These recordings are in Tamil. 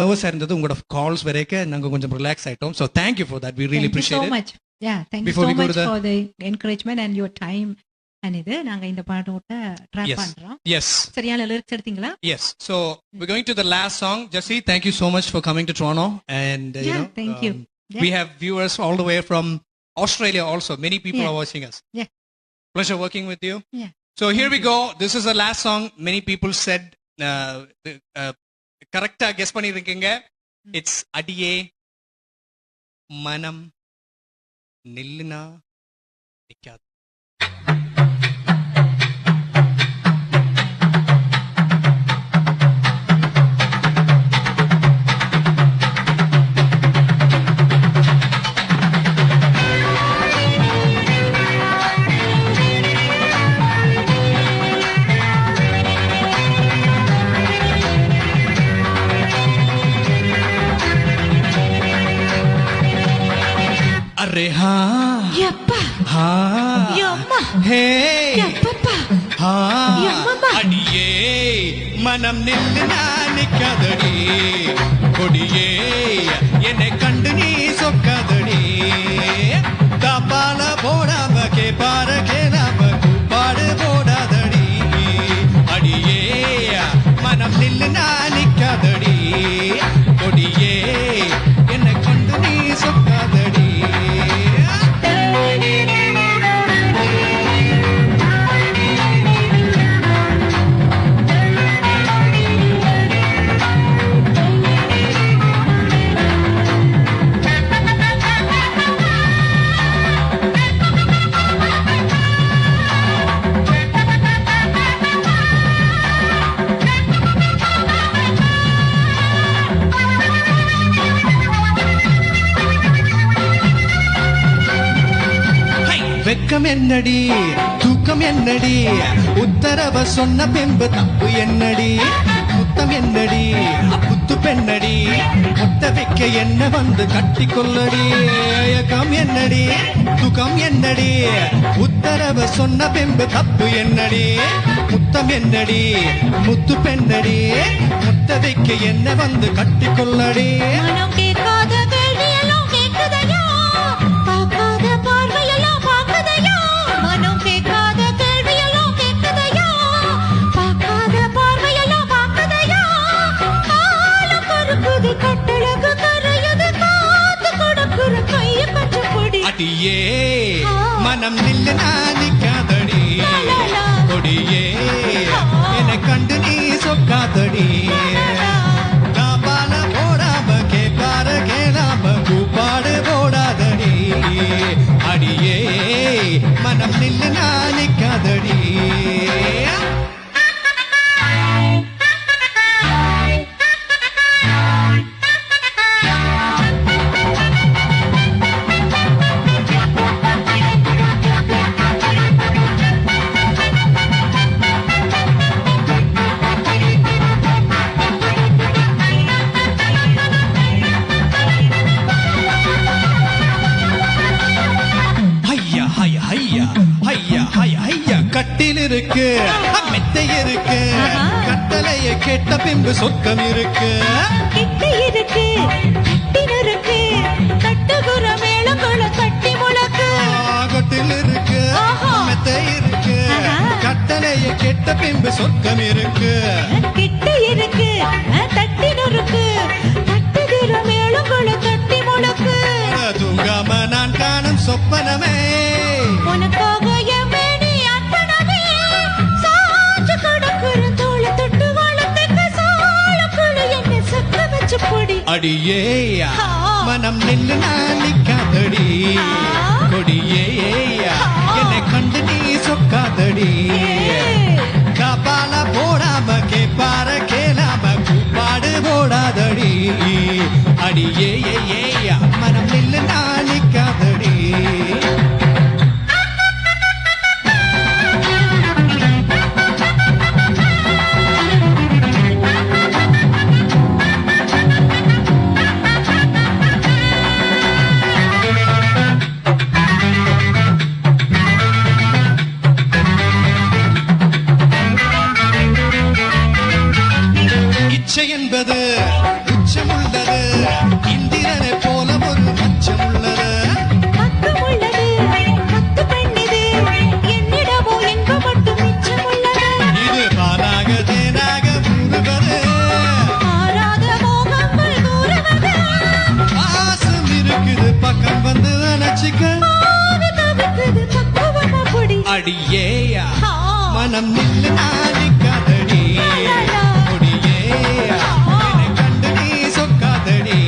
நர்வஸா இருந்தது உங்களோட கால்ஸ் வரைக்கும் நாங்க கொஞ்சம் ரிலாக்ஸ் ஆயிட்டோம். So thank you for that. We really appreciate it. Much. Yeah, thank Before you we so go much to the- for the encouragement and your time. And இது நாங்க இந்த பாட்டோட ட்ராப் Yes. பண்றோம். Yes. சரியான லிரிக்ஸ் எடுத்தீங்களா? Yes. So we're going to the last song. Jesse, thank you so much for coming to Toronto. And Yeah, thank you. Yeah. we have viewers all the way from Australia also. Many people Yeah. are watching us. Yeah. Pleasure working with you. Yeah. So here we go. This is the last song. Many people said correct guess பண்ணிருக்கீங்க. It's Adiye Manam Nillina Nikkath. अरे हाँ யப்பா, हाँ யம்மா, हे யப்பப்பா, हाँ யம்மம்மா. अडिये मனம் நில்லுனா நிக்காதடி கொடியே என்னை கண்டு நீ சொக்காதடி தபால போடாம கேப்பார கேளாம கூப்பாடு போடாதடி அடியே மனம் நில்லுனா நிக்காதடி கொடியே என்னை கண்டு நீ சொக்காதடி. வெக்கம் என்னடி தூக்கம் என்னடி உத்தரவ சொன்ன பெம்பு தப்பு என்னடி முத்தம் என்னடி புத்து பெண்ணடி முத்த வைக்க என்ன வந்து கட்டி கொள்ளடி ஏக்கம் என்னடி தூக்கம் என்னடி உத்தரவ சொன்ன பெம்பு தப்பு என்னடி முத்தம் என்னடி முத்து பெண்ணடி முத்த வைக்க என்ன வந்து கட்டி கொள்ளடி. மனம் கேட்காத கேள்வியெல்லாம் கேட்குதையா, பார்க்காத பார்வையெல்லாம் பார்க்குதையா. மனம் கேட்காத கேள்வியெல்லாம் கேட்குதையா, பார்க்காத பார்வையெல்லாம் பார்க்குதையா. காலம் கருக்குது, கட்டழகு கரையுது, காத்து கொடுக்குற கைய கொஞ்சம் பொடி. அடியே மனம் நில்லுனா நிக்காதடி கொடியே என்னை கண்டு நீ சொக்காதடி காபால போடாம கேப்பார கேளாம கூப்பாடு போடாதடி அடியே மனம் நில்லுனா நிக்காதடி. ஐயா ஐயா ஐயா ஐயா ஐயா ஐயா கட்டில் இருக்கு மெத்தை இருக்கு கட்டளைய கேட்ட பின்பு சொர்க்கம் இருக்கு. கிட்ட இருக்கு, கிட்டின் இருக்கு, தட்டுகுற மேளங்கள தட்டி முழக்கு. கட்டில் இருக்கு மெத்தை இருக்கு கட்டளைய கேட்ட பின்பு சொர்க்கம் இருக்கு. கிட்ட இருக்கு, தட்டின் இருக்கு, தட்டுகிற மேளங்கள தட்டி முழக்கு. தூங்காம நான் காணும் சொப்பனமே உனக்காக என் மேனி அர்ப்பணமே, சாஞ்சு கிடக்குற தோள தொட்டு வளர்த்துக்க சோளக்குள்ள என்னை சொக்க வச்சு பொடி. அடியே மனம் நில்லுனா நிக்காதடி கொடியே என்னை கண்டு நீ சொக்காதடி காபால போடாம கேப்பார கேளாம கூப்பாடு போடாதடி அடியே மனம் நில்லுனா நிக்காதடி. இச்சை என்பது உச்சமுள்ள ஓரம் நில்லு நாடிக்காதடி கொடியே என்னை கண்டு நீ சொக்காதடி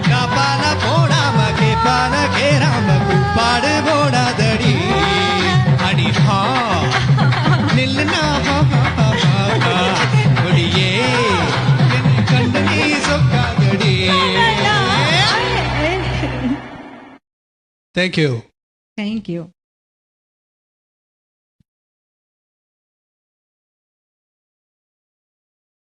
காப்பால போடாம கேப்பால கேராம கூப்பாடு போடாதடி அடி ஹா நில்லு கொடியே என்னை கண்டு நீ சொக்காதடி. Thank you. Thank you.